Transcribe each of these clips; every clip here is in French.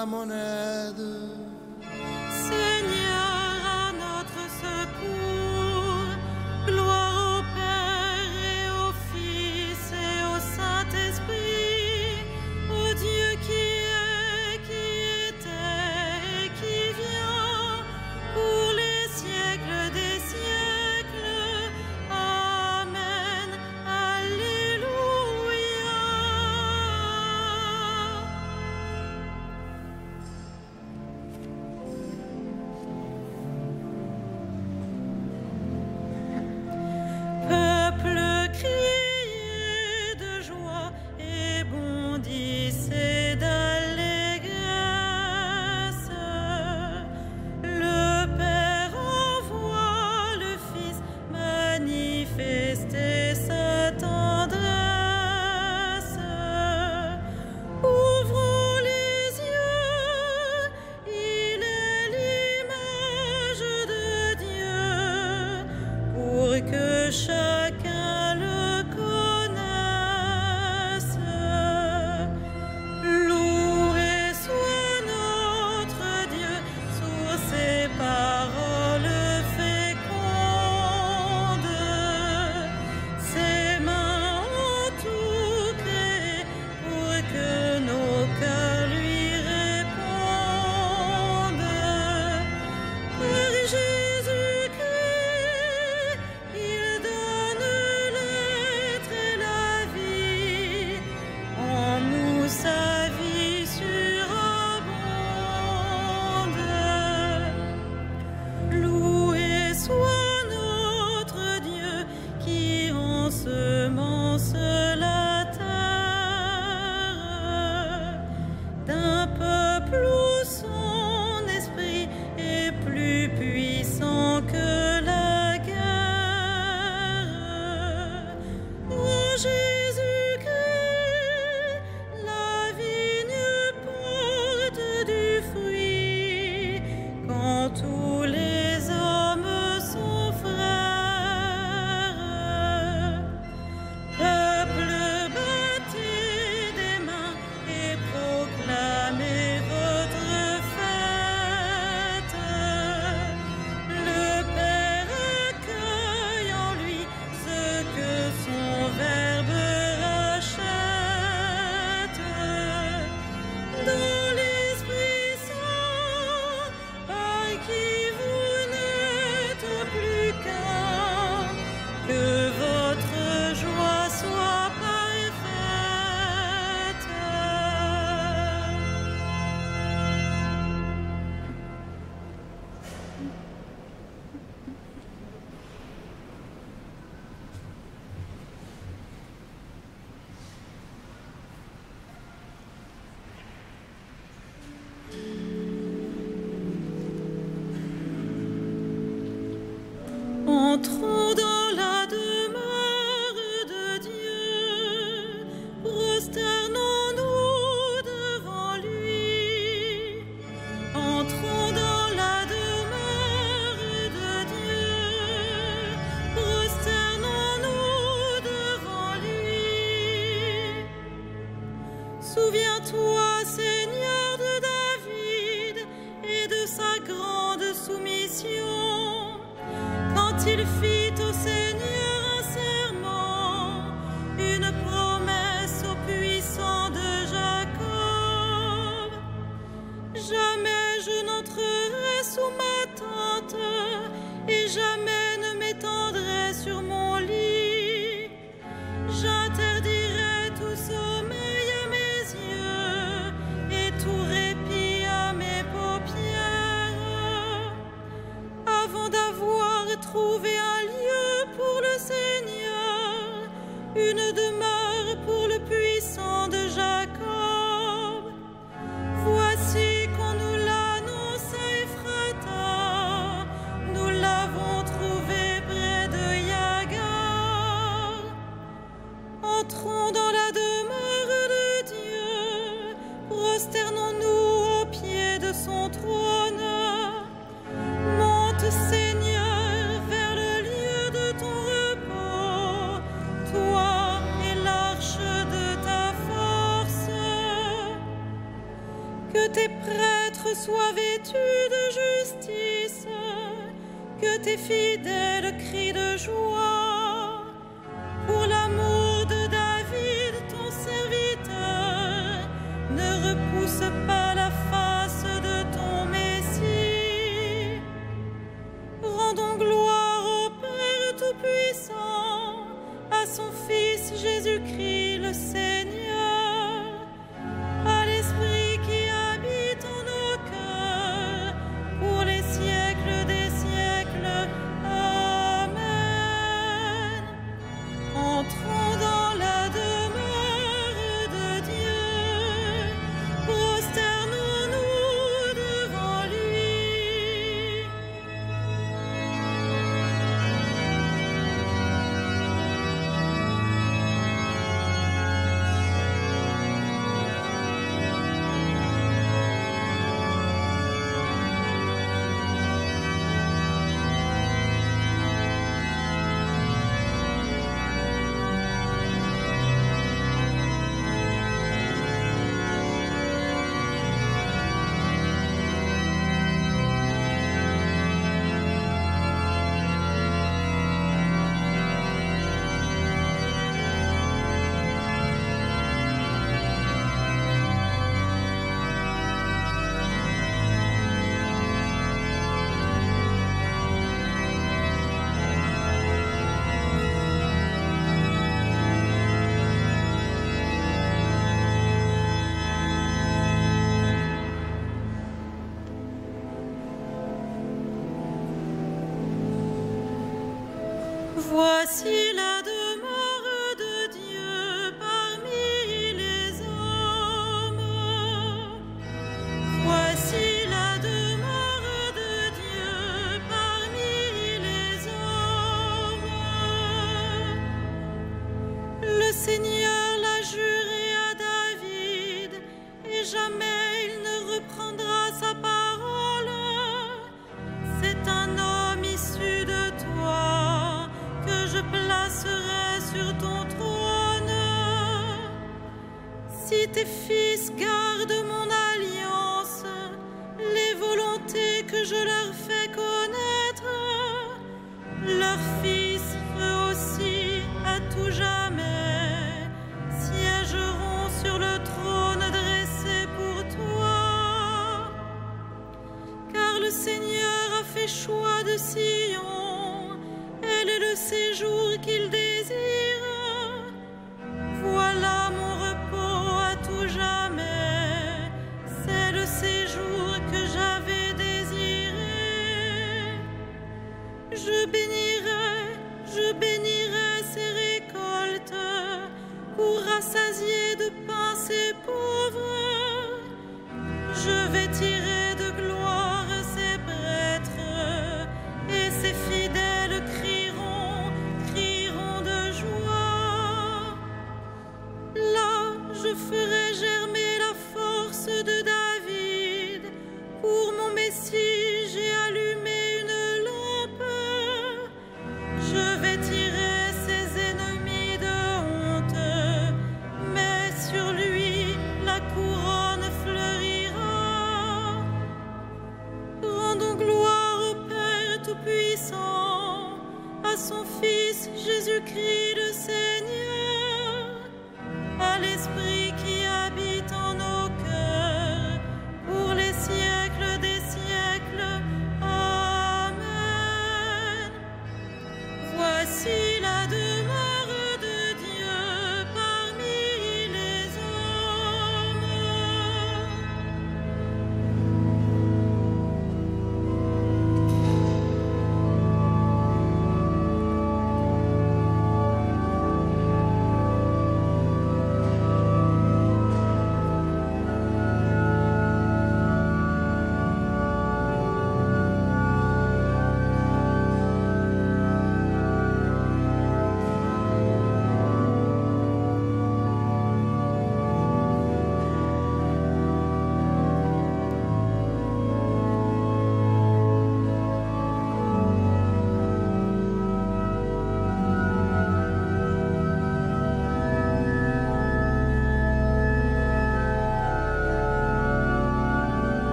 à mon aide. Seigneur, à notre secours, gloire au Père et au Fils et au Saint-Esprit, au Dieu qui est, qui était et qui vient, pour les siècles des siècles. Amen. Alléluia. Peuple, criez de joie et bondissez d'allégresse. Le Père envoie le Fils manifester sa tendresse. Ouvrons les yeux, il est l'image de Dieu, pour que chacun le connaisse. Loué soit notre Dieu sur ses paroles fécondes. Ses mains ont tout créé pour que nos cœurs lui répondent. Par Jésus-Christ, il donne l'être et la vie, en nous sa vie surabonde. Loué soit notre Dieu qui ensemence la terre d'un peuple où son esprit est plus puissant que la guerre. En Jésus-Christ, la vigne porte du fruit, quand tous les hommes sont frères. Peuple, battez des mains et proclamez votre fête. Le Père accueille en lui ce que son Verbe rachète. Dans l'Esprit Saint, par qui vous n'êtes plus qu'un, que votre joie soit parfaite. Entrons dans la demeure de Dieu, prosternons-nous devant lui. Entrons dans la demeure de Dieu, prosternons-nous devant lui. Souviens-toi, Seigneur, de David et de sa grande soumission, quand il fit au Seigneur un serment, une promesse au puissant de Jacob. Jamais je n'entrerai sous ma tente, et jamais ne m'étendrai sur mon lit. J'interdirai tout sommeil à mes yeux, et tout répit à mes paupières, avant d'avoir trouvé un lit sois vêtu de justice, que tes fidèles crient de joie. Pour l'amour de David, ton serviteur, ne repousse pas la face de ton Messie. Rendons gloire au Père Tout-Puissant, à son Fils Jésus-Christ le Seigneur, à l'Esprit qui habite en nos cœurs, pour les siècles des siècles. Amen. Entrons dans la demeure de Dieu, prosternons-nous devant lui. Voici la demeure de Dieu parmi les hommes. Voici la demeure de Dieu parmi les hommes. Le Seigneur l'a juré à David, et jamais il ne reprendra sa parole. C'est un homme issu de toi que je placerai sur ton trône. Si tes fils gardent mon alliance, les volontés que je leur fais connaître, leurs fils, eux aussi, à tout jamais, siégeront sur le trône dressé pour toi. Car le Seigneur a fait choix de Sion, elle est le séjour qu'il désire. Voilà mon repos à tout jamais, c'est le séjour que j'avais désiré. Je bénirai ses récoltes pour rassasier de pain ses pauvres. Je vais tirer de gloire ses prêtres, et ses fidèles crieront de joie. Là, je ferai germer la force de David. Pour mon Messie, j'ai allumé une lampe. Je vais tirer ses ennemis de honte, mais sur lui la couronne fleurira.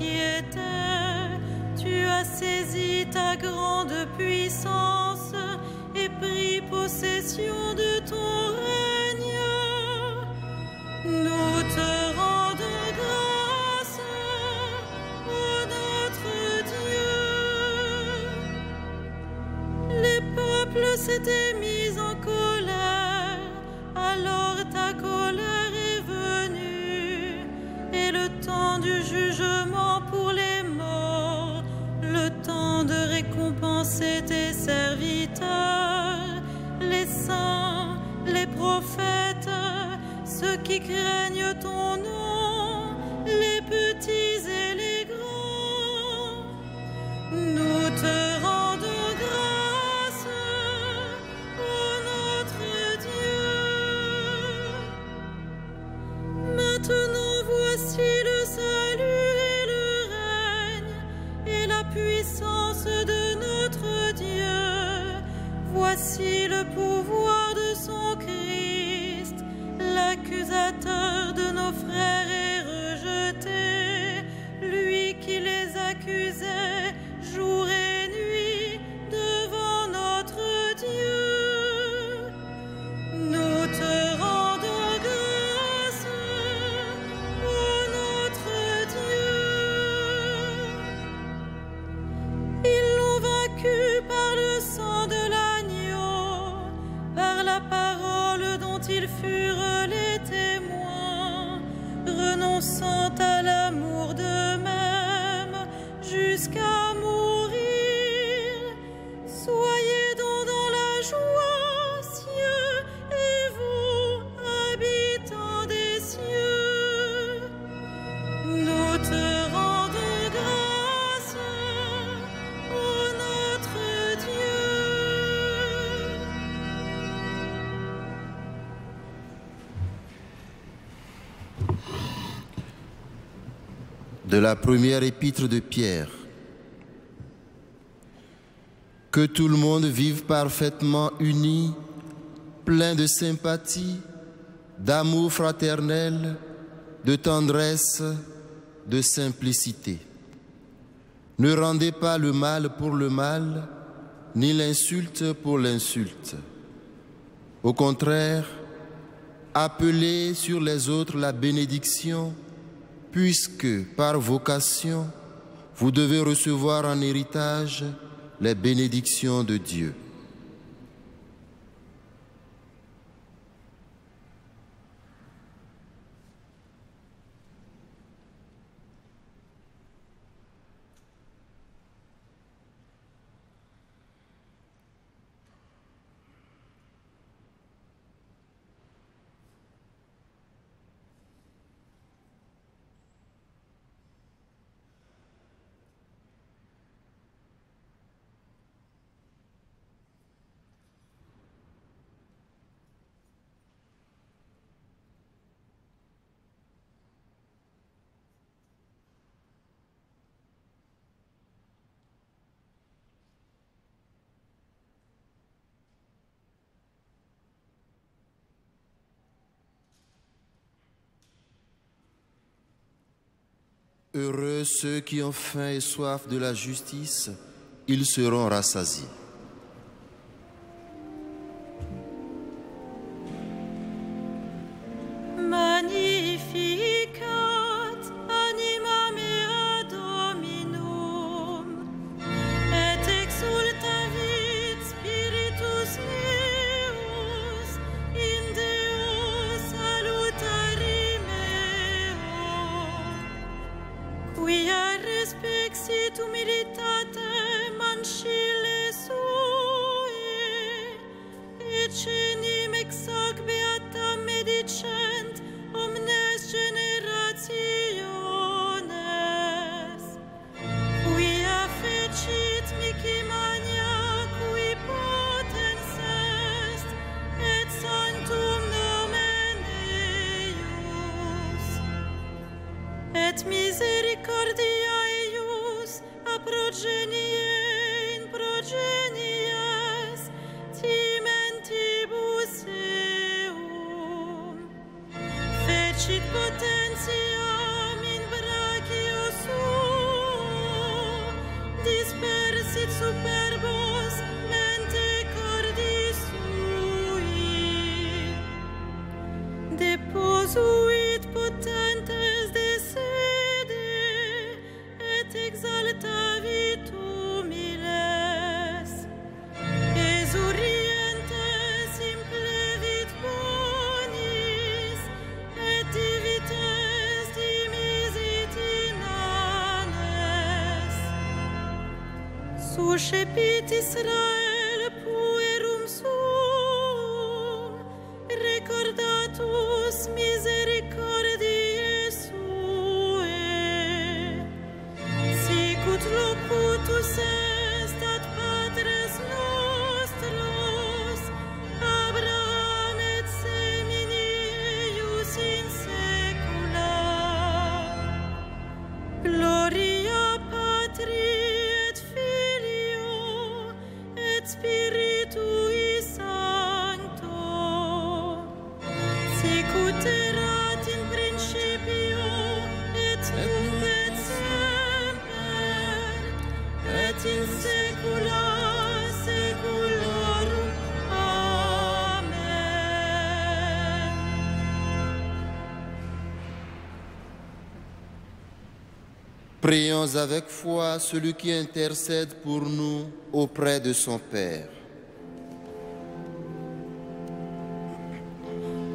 qui était. Tu as saisi ta grande puissance et pris possession de ton règne. Nous te rendons grâce, ô notre Dieu. Les peuples s'étaient mis en colère, alors ta colère est venue, et le temps du jugement pour les morts, le temps de récompenser tes serviteurs, les saints, les prophètes, ceux qui craignent ton nom, les petits et les grands. Nous te rendons grâce, ô notre Dieu. Maintenant voici le salut et le règne et la puissance de notre Dieu. Voici le pouvoir de son Christ. L'accusateur de nos frères est rejeté, lui qui les accusait jour et nuit devant notre Dieu. Nous te rendons grâce, ô notre Dieu. Ils l'ont vaincu par le sang de l'agneau, par la parole dont ils furent les témoins, renonçant à l'amour d'eux-mêmes jusqu'à mourir. Soyez donc dans la joie, cieux, et vous, habitants des cieux. Nous te rendons grâce, ô notre Dieu. De la première épître de Pierre. Que tout le monde vive parfaitement uni, plein de sympathie, d'amour fraternel, de tendresse, de simplicité. Ne rendez pas le mal pour le mal, ni l'insulte pour l'insulte. Au contraire, appelez sur les autres la bénédiction, puisque par vocation, vous devez recevoir en héritage les bénédictions de Dieu. Heureux ceux qui ont faim et soif de la justice, ils seront rassasiés. Magnificat animam mea Dominum, et exultavit spiritus meus in Deo salutari meo, quia respexit humilitatem ancille sui, et cenim ex hoc beatam medicent omnes generationes, quia fecit mihi magna cui potens est, et sanctum nomen eius, et misericordia eius a progenie in progenies timentibus eum, fecit potentiam in brachio suo, superbos mente cordis sui, deposuit potentes de sede, et exaltavit humiles, esurientes implevit bonis, et divites dimisit inanes. Suscepit Israel puerum suum, recordatus misericordiae suae, sicut locutus est ad patres nostros, Abraham et semini eius in saecula. Gloria Patri et Filio et Spiritui Sancto, sicut erat in principio et nunc et semper et in saecula saeculorum. Amen. Prions avec foi celui qui intercède pour nous auprès de son Père.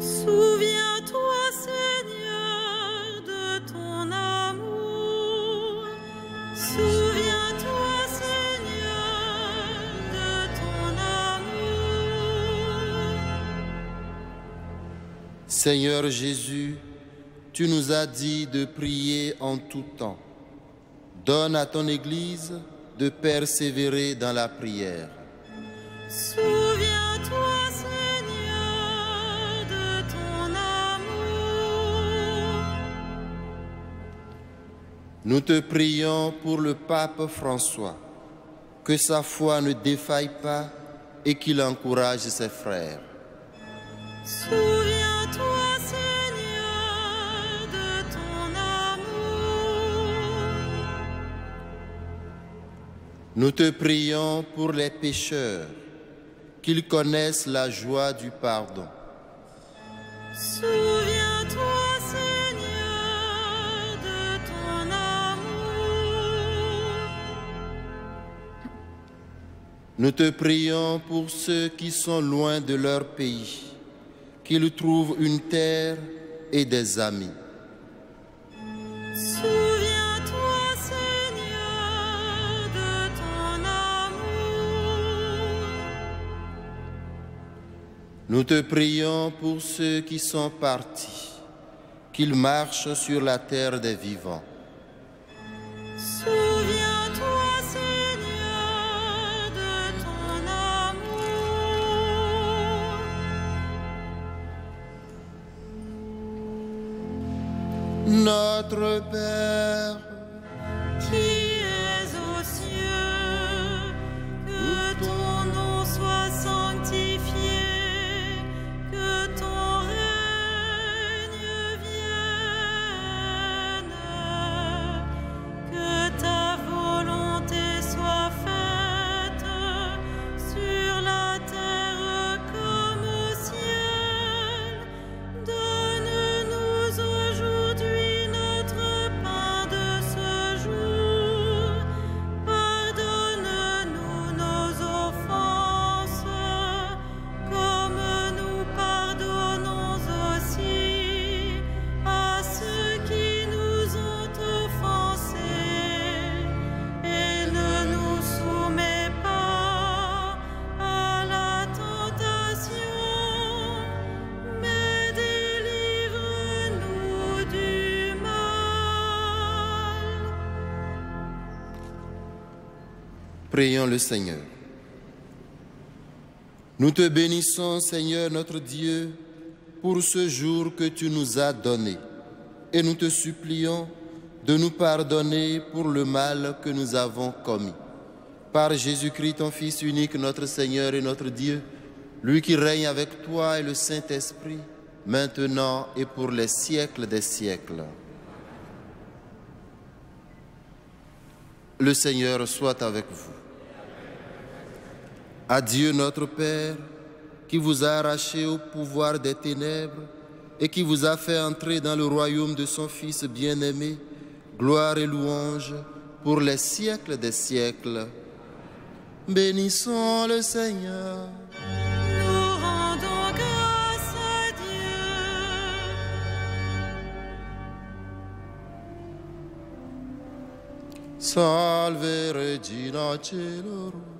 Souviens-toi, Seigneur, de ton amour. Souviens-toi, Seigneur, de ton amour. Seigneur Jésus, tu nous as dit de prier en tout temps. Donne à ton Église de persévérer dans la prière. Souviens-toi, Seigneur, de ton amour. Nous te prions pour le pape François, que sa foi ne défaille pas et qu'il encourage ses frères. Souviens-toi, Seigneur, de ton amour. Nous te prions pour les pécheurs, qu'ils connaissent la joie du pardon. Souviens-toi, Seigneur, de ton amour. Nous te prions pour ceux qui sont loin de leur pays, qu'ils trouvent une terre et des amis. Souviens-toi, Seigneur, de ton amour. Nous te prions pour ceux qui sont partis, qu'ils marchent sur la terre des vivants. Souviens-toi, Seigneur, de ton amour. Notre Père, Qui es aux cieux, que ton nom soit sanctifié, que ton règne vienne, que ta volonté soit faite sur la terre comme au ciel. Donne-nous aujourd'hui notre pain de ce jour. Pardonne-nous nos offenses, comme nous pardonnons aussi à ceux qui nous ont offensés. Et ne nous soumets pas à la tentation, mais délivre-nous du mal. prions le Seigneur. Nous te bénissons, Seigneur notre Dieu, pour ce jour que tu nous as donné, et nous te supplions de nous pardonner pour le mal que nous avons commis. Par Jésus-Christ, ton Fils unique, notre Seigneur et notre Dieu, lui qui règne avec toi et le Saint-Esprit, maintenant et pour les siècles des siècles. Le Seigneur soit avec vous. À Dieu notre Père, qui vous a arraché au pouvoir des ténèbres et qui vous a fait entrer dans le royaume de son Fils bien-aimé, gloire et louange pour les siècles des siècles. Bénissons le Seigneur. Nous rendons grâce à Dieu. Salve Regina Caelorum.